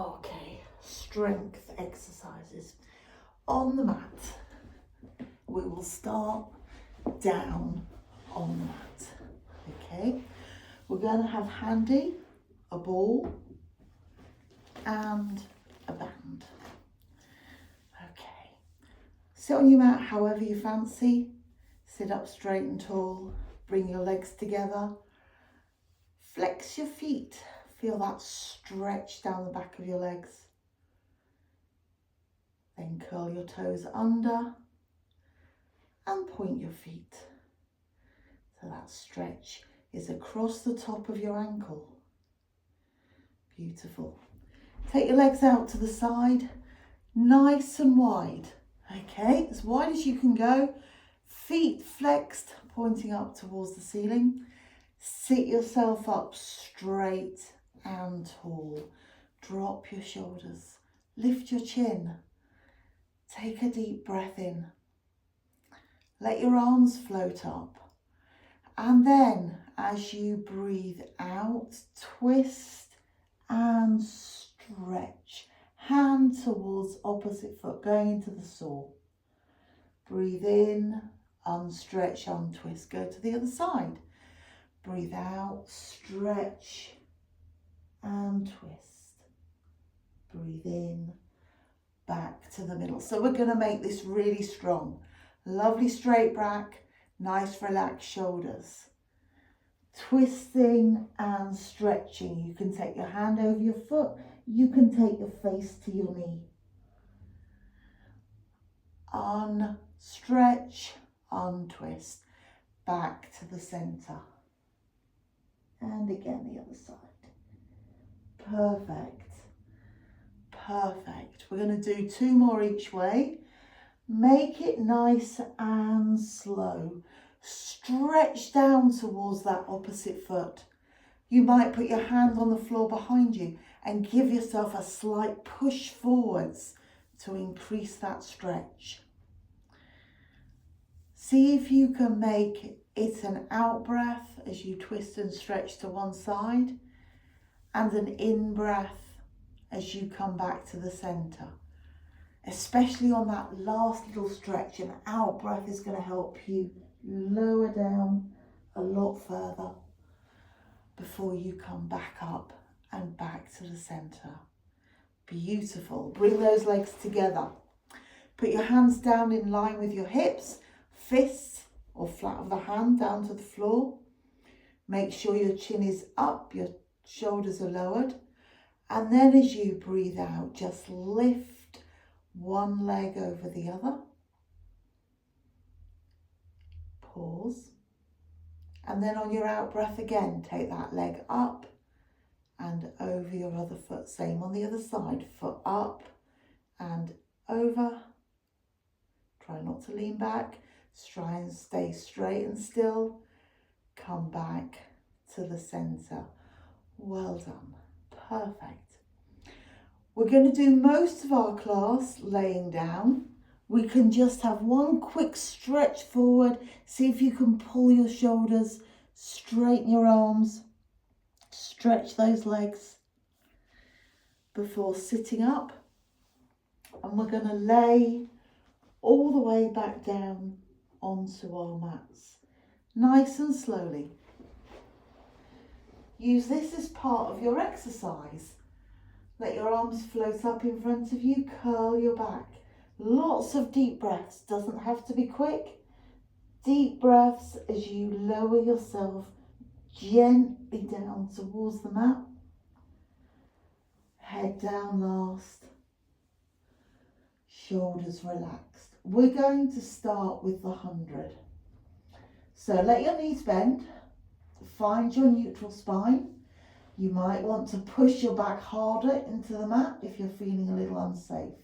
Okay, strength exercises. On the mat, we will start down on the mat. Okay, we're going to have handy a ball and a band. Okay, sit on your mat however you fancy. Sit up straight and tall, bring your legs together, flex your feet, feel that stretch down the back of your legs. Then curl your toes under and point your feet. So that stretch is across the top of your ankle. Beautiful. Take your legs out to the side, nice and wide. Okay, as wide as you can go. Feet flexed, pointing up towards the ceiling. Sit yourself up straight and tall. Drop your shoulders. Lift your chin. Take a deep breath in. Let your arms float up. And then as you breathe out, twist and stretch. Hand towards opposite foot, going into the saw. Breathe in, unstretch, untwist. Go to the other side. Breathe out, stretch and twist. Breathe in, back to the middle. So we're going to make this really strong. Lovely straight back, nice relaxed shoulders. Twisting and stretching. You can take your hand over your foot. You can take your face to your knee. Unstretch, untwist. Back to the center. And again the other side. Perfect. Perfect. We're going to do 2 more each way. Make it nice and slow. Stretch down towards that opposite foot. You might put your hand on the floor behind you and give yourself a slight push forwards to increase that stretch. See if you can make it an out breath as you twist and stretch to one side and an in breath as you come back to the center. Especially on that last little stretch, an out breath is going to help you lower down a lot further before you come back up and back to the center. Beautiful. Bring those legs together. Put your hands down in line with your hips, fists or flat of the hand down to the floor. Make sure your chin is up, your shoulders are lowered. And then as you breathe out, just lift one leg over the other. Pause. And then on your out breath again, take that leg up and over your other foot. Same on the other side. Foot up and over. Try not to lean back. Try and stay straight and still. Come back to the center. Well done. Perfect. We're going to do most of our class laying down. We can just have one quick stretch forward. See if you can pull your shoulders, straighten your arms, stretch those legs before sitting up. And we're going to lay all the way back down onto our mats, nice and slowly. Use this as part of your exercise. Let your arms float up in front of you, curl your back. Lots of deep breaths, doesn't have to be quick. Deep breaths as you lower yourself gently down towards the mat. Head down last. Shoulders relaxed. We're going to start with the 100. So let your knees bend. Find your neutral spine. You might want to push your back harder into the mat if you're feeling a little unsafe.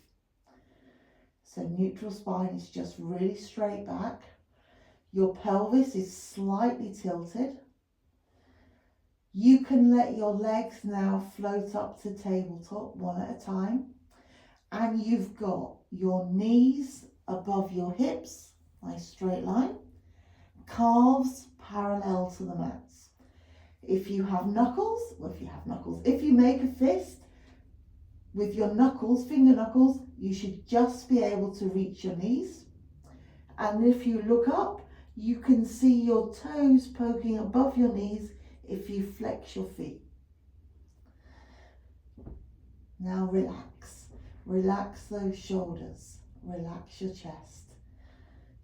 So neutral spine is just really straight back. Your pelvis is slightly tilted. You can let your legs now float up to tabletop one at a time. And you've got your knees above your hips, nice straight line. Calves parallel to the mats. If you have knuckles, if you make a fist, with your knuckles, finger knuckles, you should just be able to reach your knees. And if you look up, you can see your toes poking above your knees if you flex your feet. Now relax. Relax those shoulders. Relax your chest.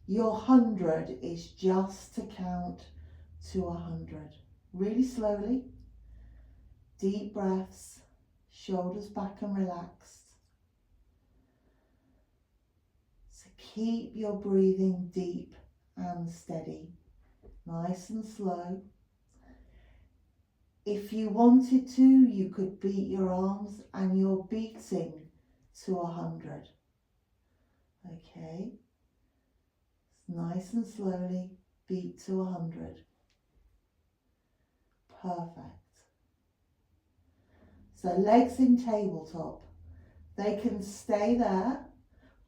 Your 100 is just to count to 100. Really slowly. Deep breaths. Shoulders back and relaxed. So keep your breathing deep and steady. Nice and slow. If you wanted to, you could beat your arms, and you're beating to 100. Okay. Nice and slowly, beat to 100. Perfect. So legs in tabletop. They can stay there,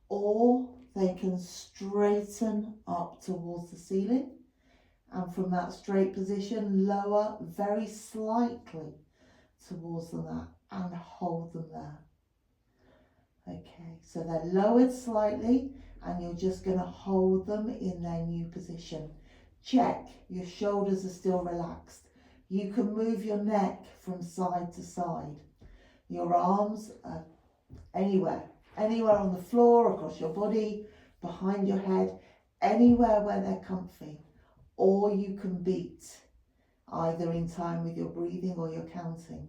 or they can straighten up towards the ceiling. And from that straight position, lower very slightly towards the mat and hold them there. Okay, so they're lowered slightly and you're just going to hold them in their new position. Check, your shoulders are still relaxed. You can move your neck from side to side. Your arms are anywhere on the floor, across your body, behind your head, anywhere where they're comfy. Or you can beat, either in time with your breathing or your counting.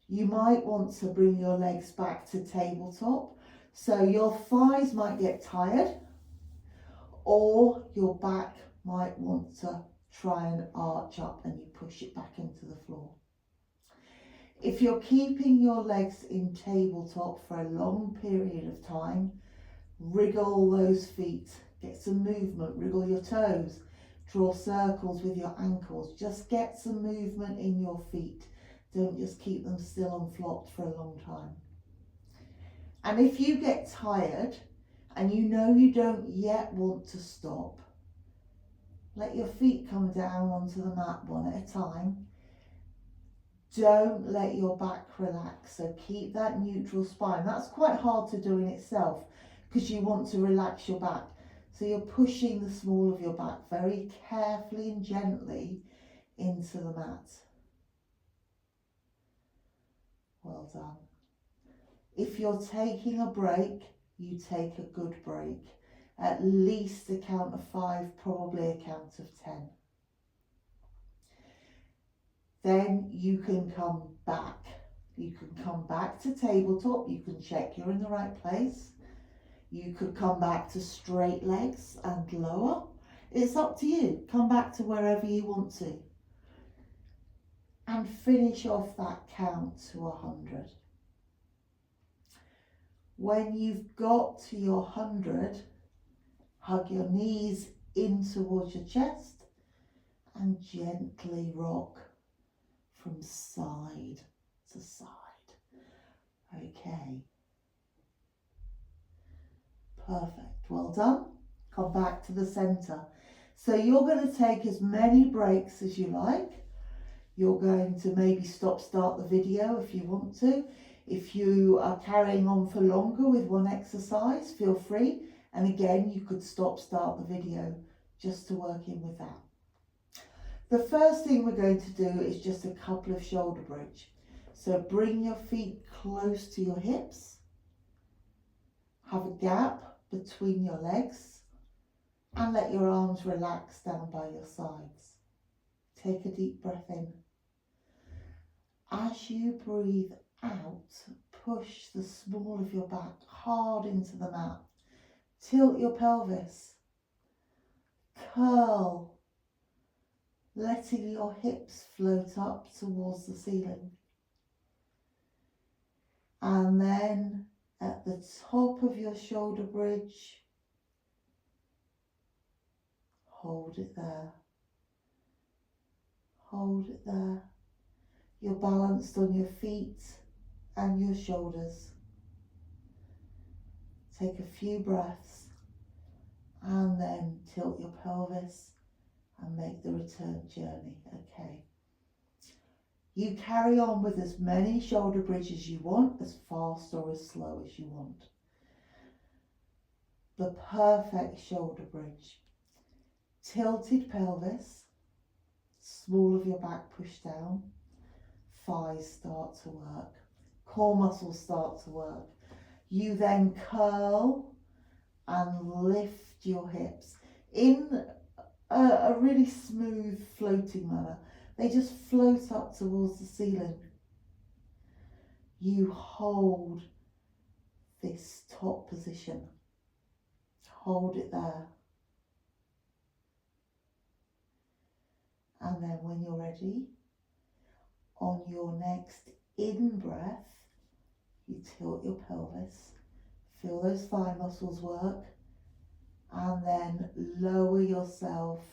You might want to bring your legs back to tabletop, so your thighs might get tired, or your back might want to try and arch up and you push it back into the floor. If you're keeping your legs in tabletop for a long period of time, wriggle those feet. Get some movement, wriggle your toes, draw circles with your ankles. Just get some movement in your feet. Don't just keep them still and flopped for a long time. And if you get tired and you know you don't yet want to stop, let your feet come down onto the mat one at a time. Don't let your back relax, so keep that neutral spine. That's quite hard to do in itself because you want to relax your back. So you're pushing the small of your back very carefully and gently into the mat. Well done. If you're taking a break, you take a good break. At least a count of 5, probably a count of 10. Then you can come back. You can come back to tabletop. You can check you're in the right place. You could come back to straight legs and lower. It's up to you. Come back to wherever you want to. And finish off that count to 100. When you've got to your 100, hug your knees in towards your chest and gently rock from side to side. Okay. Perfect, well done. Come back to the center. So you're going to take as many breaks as you like. You're going to maybe start the video if you want to. If you are carrying on for longer with one exercise, feel free. And again, you could start the video just to work in with that. The first thing we're going to do is just a couple of shoulder bridge. So bring your feet close to your hips. Have a gap between your legs and let your arms relax down by your sides. Take a deep breath in. As you breathe out, push the small of your back hard into the mat. Tilt your pelvis. Curl, letting your hips float up towards the ceiling. And then at the top of your shoulder bridge, hold it there. Hold it there. You're balanced on your feet and your shoulders. Take a few breaths and then tilt your pelvis and make the return journey. Okay. You carry on with as many shoulder bridges as you want, as fast or as slow as you want. The perfect shoulder bridge. Tilted pelvis, small of your back pushed down, thighs start to work, core muscles start to work. You then curl and lift your hips in a really smooth floating manner. They just float up towards the ceiling. You hold this top position. Hold it there. And then when you're ready, on your next in-breath, you tilt your pelvis, feel those thigh muscles work, and then lower yourself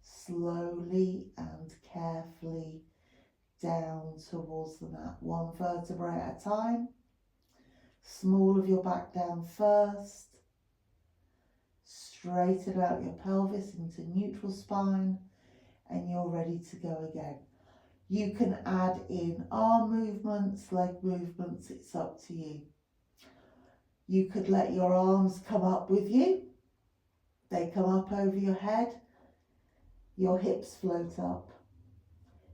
slowly and carefully down towards the mat, one vertebrae at a time. Small of your back down first. Straighten out your pelvis into neutral spine, and you're ready to go again. You can add in arm movements, leg movements, it's up to you. You could let your arms come up with you. They come up over your head. Your hips float up.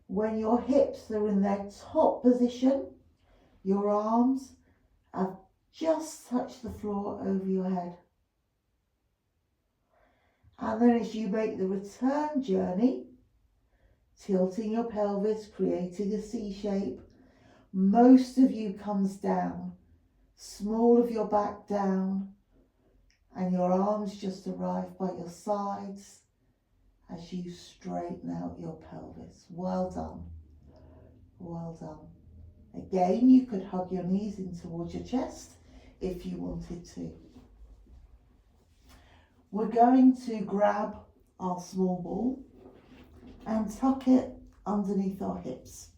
When your hips are in their top position, your arms have just touched the floor over your head. And then as you make the return journey, tilting your pelvis, creating a C shape, most of you comes down, small of your back down, and your arms just arrive by your sides as you straighten out your pelvis. Well done. Well done. Again, you could hug your knees in towards your chest if you wanted to. We're going to grab our small ball and tuck it underneath our hips.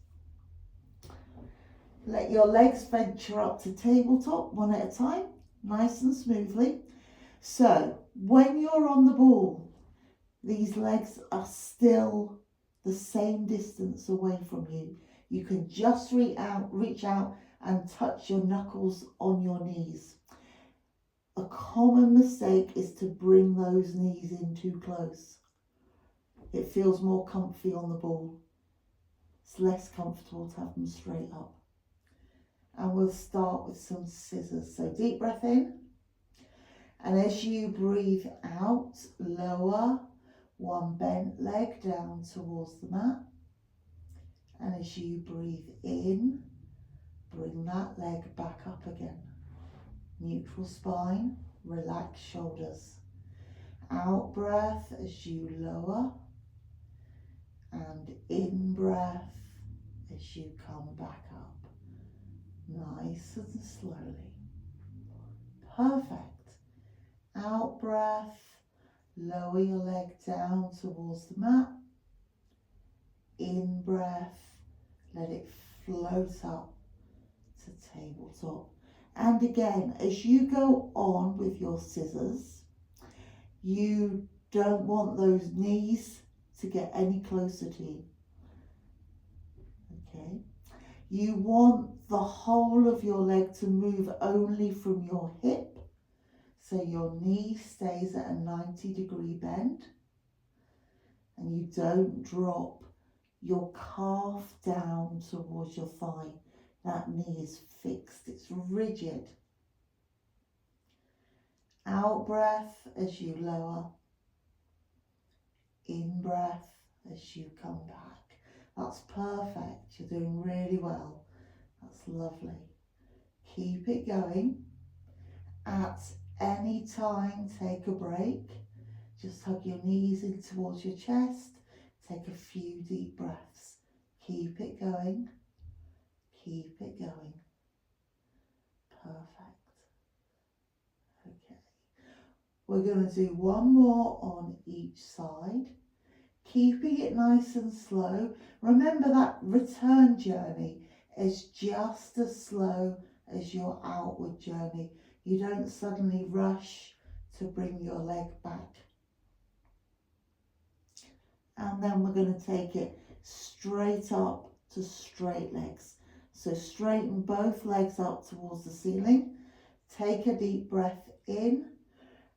Let your legs venture up to tabletop one at a time, nice and smoothly. So when you're on the ball, these legs are still the same distance away from you. You can just reach out and touch your knuckles on your knees. A common mistake is to bring those knees in too close. It feels more comfy on the ball. It's less comfortable to have them straight up. And we'll start with some scissors. So deep breath in. And as you breathe out, lower one bent leg down towards the mat. And as you breathe in, bring that leg back up again. Neutral spine, relax shoulders. Out breath as you lower. And in breath as you come back up. Nice and slowly. Perfect. Out breath, lower your leg down towards the mat. In breath, let it float up to tabletop. And again, as you go on with your scissors, you don't want those knees to get any closer to you. Okay? You want the whole of your leg to move only from your hip, so your knee stays at a 90-degree bend, and you don't drop your calf down towards your thigh. That knee is fixed, it's rigid. Out breath as you lower. In breath as you come back. That's perfect. You're doing really well. That's lovely. Keep it going. At any time, take a break. Just hug your knees in towards your chest. Take a few deep breaths. Keep it going. Keep it going. Perfect. Okay. We're going to do one more on each side. Keeping it nice and slow. Remember that return journey is just as slow as your outward journey. You don't suddenly rush to bring your leg back. And then we're going to take it straight up to straight legs. So straighten both legs up towards the ceiling. Take a deep breath in,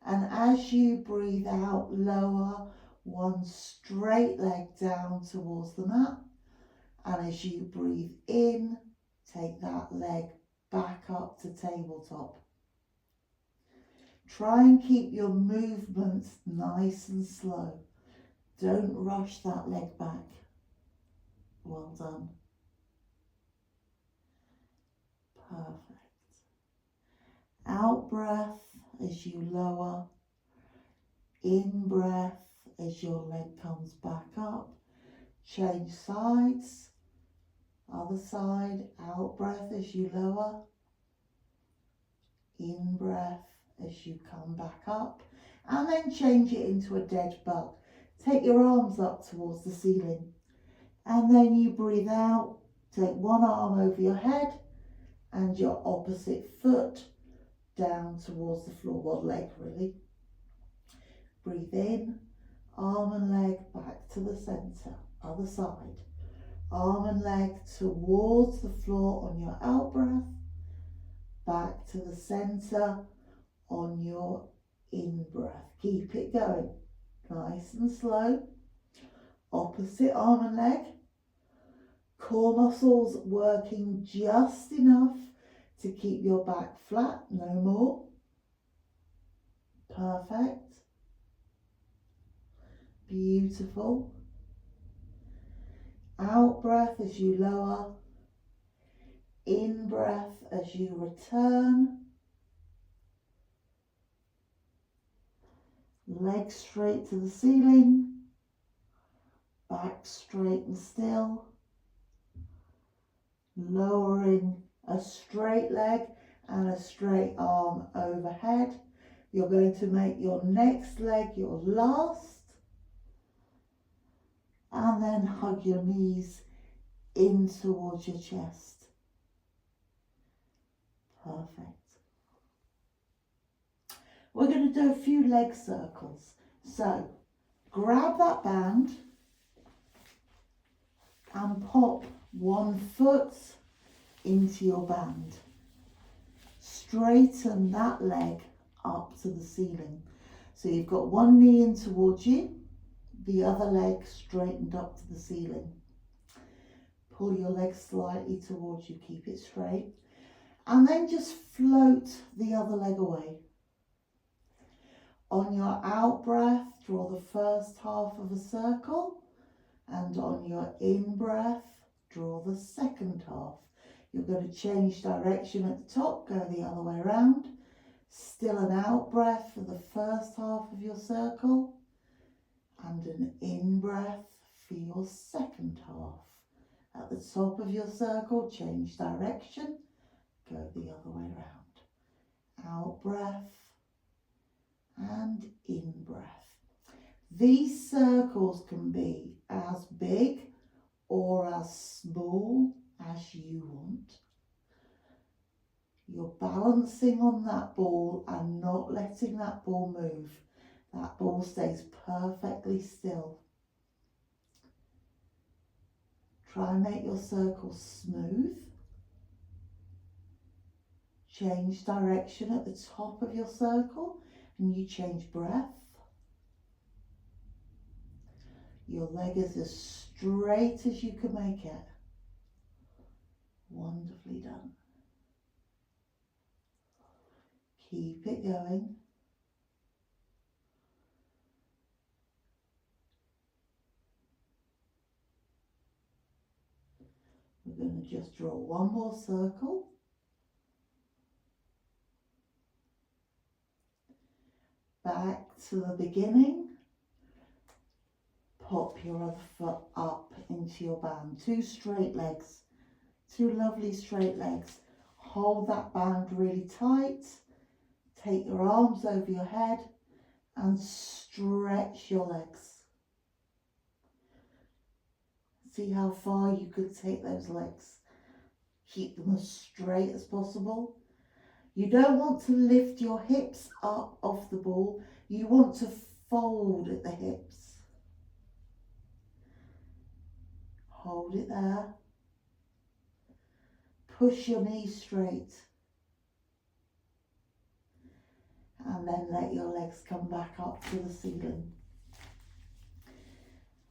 and as you breathe out, lower one straight leg down towards the mat. And as you breathe in, take that leg back up to tabletop. Try and keep your movements nice and slow. Don't rush that leg back. Well done. Perfect. Out breath as you lower. In breath as your leg comes back up. Change sides. Other side. Out breath as you lower. In breath as you come back up. And then change it into a dead bug. Take your arms up towards the ceiling. And then you breathe out. Take one arm over your head and your opposite foot down towards the floor. Well, leg really. Breathe in. Arm and leg back to the centre. Other side. Arm and leg towards the floor on your out breath. Back to the centre on your in breath. Keep it going. Nice and slow. Opposite arm and leg. Core muscles working just enough to keep your back flat, no more. Perfect. Beautiful. Out breath as you lower. In breath as you return. Legs straight to the ceiling. Back straight and still. Lowering a straight leg and a straight arm overhead. You're going to make your next leg your last. And then hug your knees in towards your chest. Perfect. We're going to do a few leg circles. So grab that band and pop one foot into your band. Straighten that leg up to the ceiling. So you've got one knee in towards you, the other leg straightened up to the ceiling. Pull your leg slightly towards you, keep it straight. And then just float the other leg away. On your out breath, draw the first half of a circle. And on your in breath, draw the second half. You're going to change direction at the top, go the other way around. Still an out breath for the first half of your circle. And an in breath for your second half. At the top of your circle, change direction, go the other way around. Out breath and in breath. These circles can be as big or as small as you want. You're balancing on that ball and not letting that ball move. That ball stays perfectly still. Try and make your circle smooth. Change direction at the top of your circle and you change breath. Your leg is as straight as you can make it. Wonderfully done. Keep it going. We're going to just draw one more circle. Back to the beginning. Pop your other foot up into your band. Two straight legs. Two lovely straight legs. Hold that band really tight. Take your arms over your head and stretch your legs. See how far you could take those legs. Keep them as straight as possible. You don't want to lift your hips up off the ball. You want to fold at the hips. Hold it there. Push your knees straight. And then let your legs come back up to the ceiling.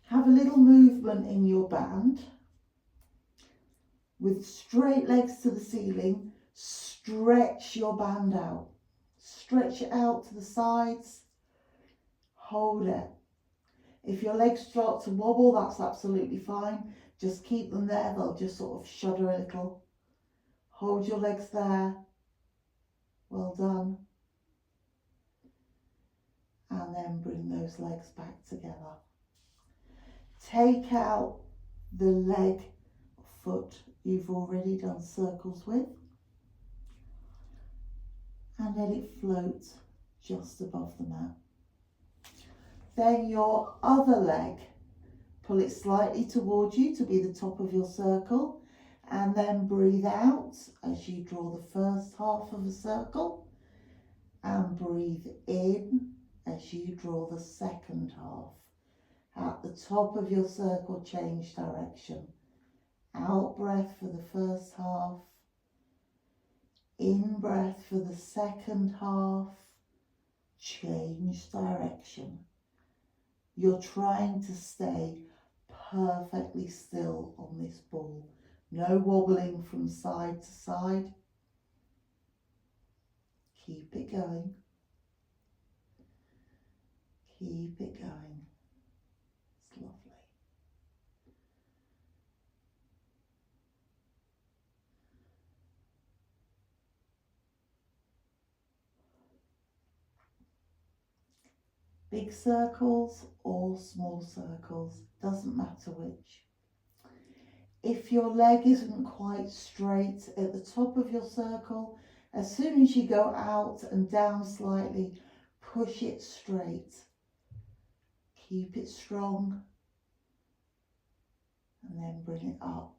Have a little movement in your band. With straight legs to the ceiling, stretch your band out. Stretch it out to the sides. Hold it. If your legs start to wobble, that's absolutely fine. Just keep them there. They'll just sort of shudder a little. Hold your legs there. Well done. And then bring those legs back together. Take out the leg, foot you've already done circles with, and let it float just above the mat. Then your other leg, pull it slightly towards you to be the top of your circle, and then breathe out as you draw the first half of a circle, and breathe in as you draw the second half. At the top of your circle, change direction. Out breath for the first half. In breath for the second half. Change direction. You're trying to stay perfectly still on this ball. No wobbling from side to side. Keep it going. Keep it going. It's lovely. Big circles or small circles, doesn't matter which. If your leg isn't quite straight at the top of your circle, as soon as you go out and down slightly, push it straight. Keep it strong, and then bring it up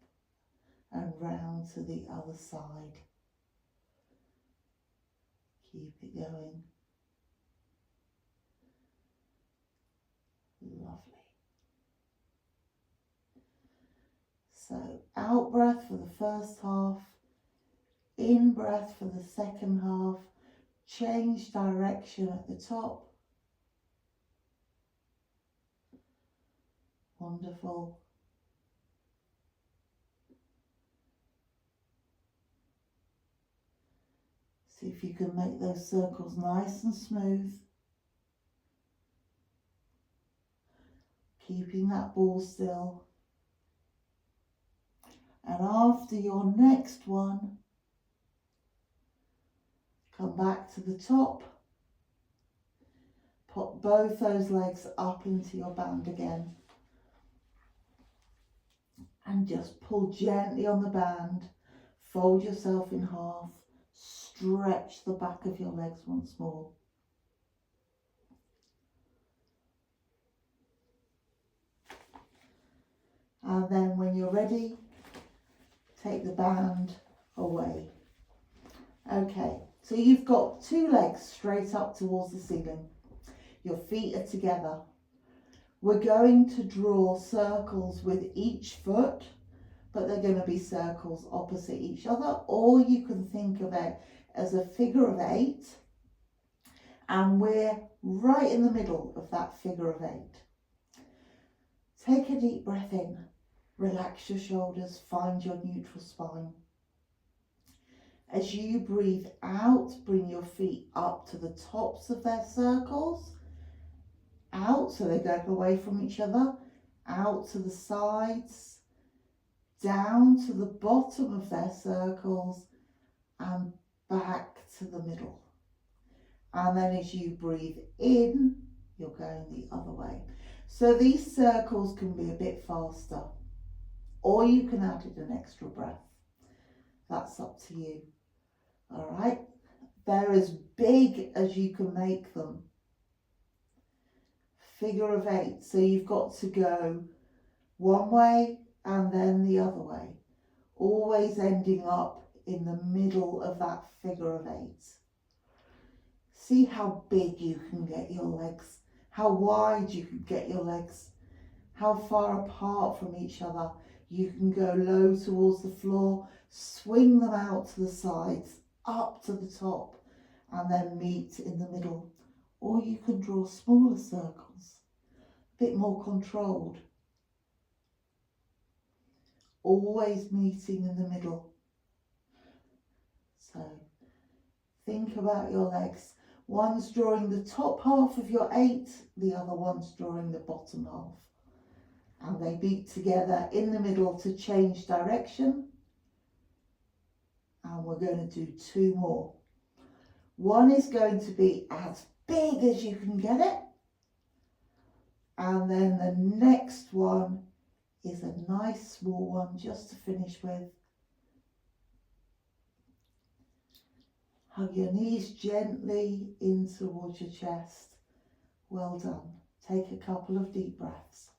and round to the other side. Keep it going. Lovely. So out breath for the first half, in breath for the second half, change direction at the top. Wonderful. See if you can make those circles nice and smooth. Keeping that ball still. And after your next one, come back to the top. Put both those legs up into your band again. And just pull gently on the band. Fold yourself in half. Stretch the back of your legs once more. And then when you're ready, take the band away. Okay, so you've got two legs straight up towards the ceiling. Your feet are together. We're going to draw circles with each foot, but they're going to be circles opposite each other, or you can think of it as a figure of 8, and we're right in the middle of that figure of 8. Take a deep breath in, relax your shoulders, find your neutral spine. As you breathe out, bring your feet up to the tops of their circles, out so they go away from each other, out to the sides, down to the bottom of their circles, and back to the middle. And then as you breathe in, you're going the other way. So these circles can be a bit faster, or you can add in an extra breath. That's up to you. All right, they're as big as you can make them. Figure of 8, so you've got to go one way and then the other way, always ending up in the middle of that figure of 8. See how big you can get your legs, how wide you can get your legs, how far apart from each other. You can go low towards the floor Swing them out to the sides, up to the top, and then meet in the middle. Or you can draw smaller circles, a bit more controlled. Always meeting in the middle. So think about your legs. One's drawing the top half of your 8, the other one's drawing the bottom half. And they meet together in the middle to change direction. And we're going to do 2 more. One is going to be as big as you can get it. And then the next one is a nice small one just to finish with. Hug your knees gently in towards your chest. Well done. Take a couple of deep breaths.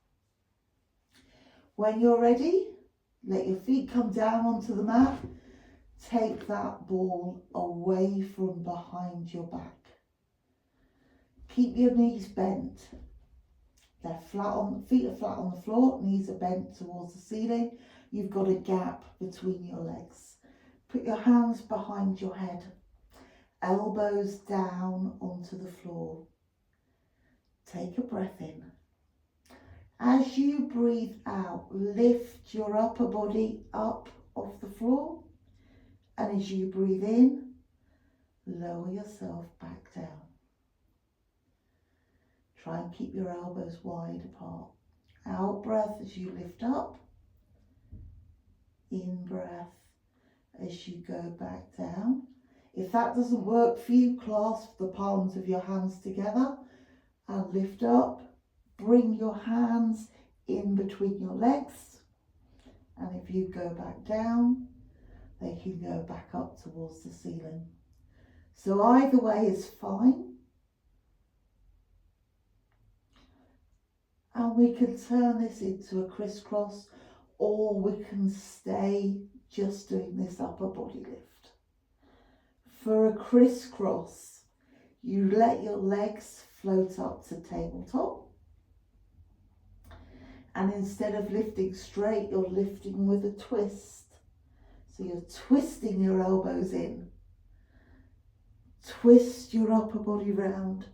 When you're ready, let your feet come down onto the mat. Take that ball away from behind your back. Keep your knees bent. They're flat on, feet are flat on the floor, knees are bent towards the ceiling. You've got a gap between your legs. Put your hands behind your head. Elbows down onto the floor. Take a breath in. As you breathe out, lift your upper body up off the floor. And as you breathe in, lower yourself back down. Try and keep your elbows wide apart. Out breath as you lift up. In breath as you go back down. If that doesn't work for you, clasp the palms of your hands together and lift up. Bring your hands in between your legs. And if you go back down, they can go back up towards the ceiling. So either way is fine. And we can turn this into a crisscross, or we can stay just doing this upper body lift. For a crisscross, you let your legs float up to tabletop. And instead of lifting straight, you're lifting with a twist. So you're twisting your elbows in. Twist your upper body round.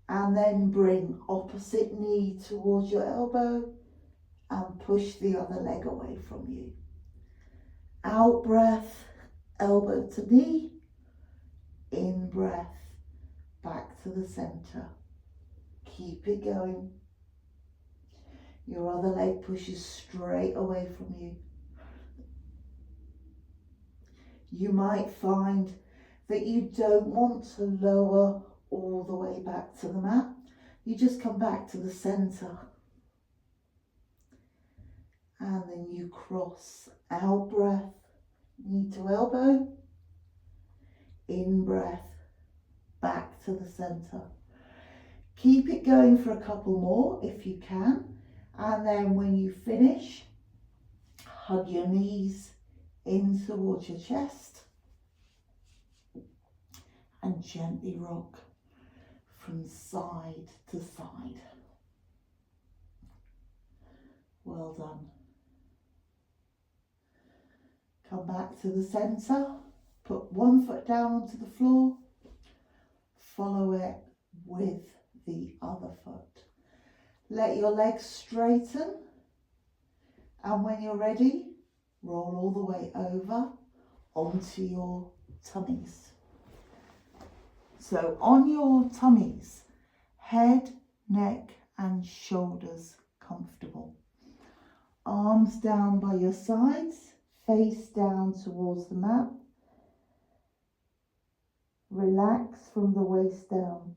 And then bring opposite knee towards your elbow and push the other leg away from you. Out breath, elbow to knee. In breath, back to the center. Keep it going. Your other leg pushes straight away from you. You might find that you don't want to lower all the way back to the mat. You just come back to the center. And then you cross. Out breath, knee to elbow. In breath, back to the center. Keep it going for a couple more if you can. And then when you finish, hug your knees in towards your chest and gently rock from side to side. Well done. Come back to the center, put one foot down onto the floor, follow it with the other foot. Let your legs straighten, and when you're ready, roll all the way over onto your tummies. So on your tummies, head, neck and shoulders comfortable. Arms down by your sides, face down towards the mat. Relax from the waist down.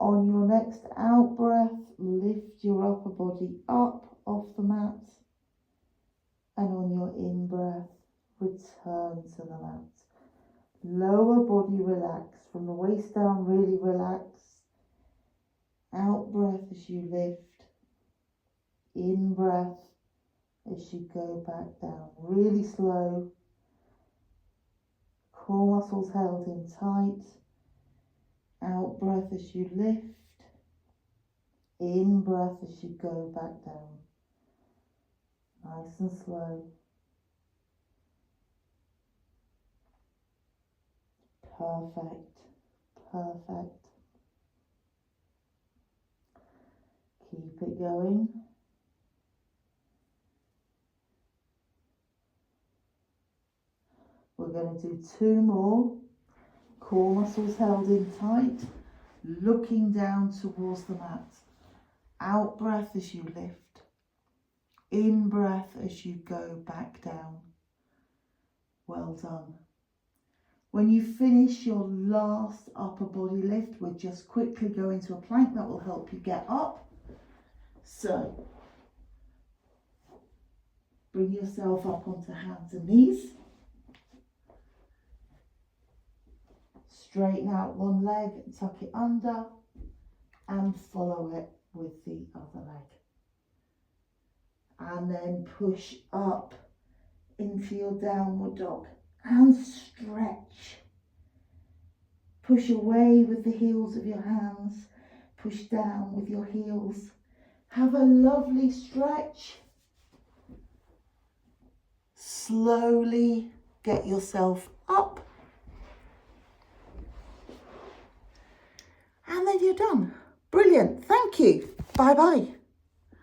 On your next out breath, lift your upper body up off the mat. And on your in breath, return to the mat. Lower body relax. From the waist down, really relax. Out breath as you lift. In breath as you go back down. Really slow. Core muscles held in tight. Out breath as you lift. In breath as you go back down. Nice and slow. Perfect. Perfect. Keep it going. We're going to do 2 more. Core muscles held in tight, looking down towards the mat. Out breath as you lift. In breath as you go back down. Well done. When you finish your last upper body lift, we'll just quickly go into a plank that will help you get up. So, bring yourself up onto hands and knees. Straighten out one leg, tuck it under, and follow it with the other leg. And then push up into your downward dog and stretch. Push away with the heels of your hands, push down with your heels. Have a lovely stretch. Slowly get yourself up. And then you're done. Brilliant. Thank you. Bye bye.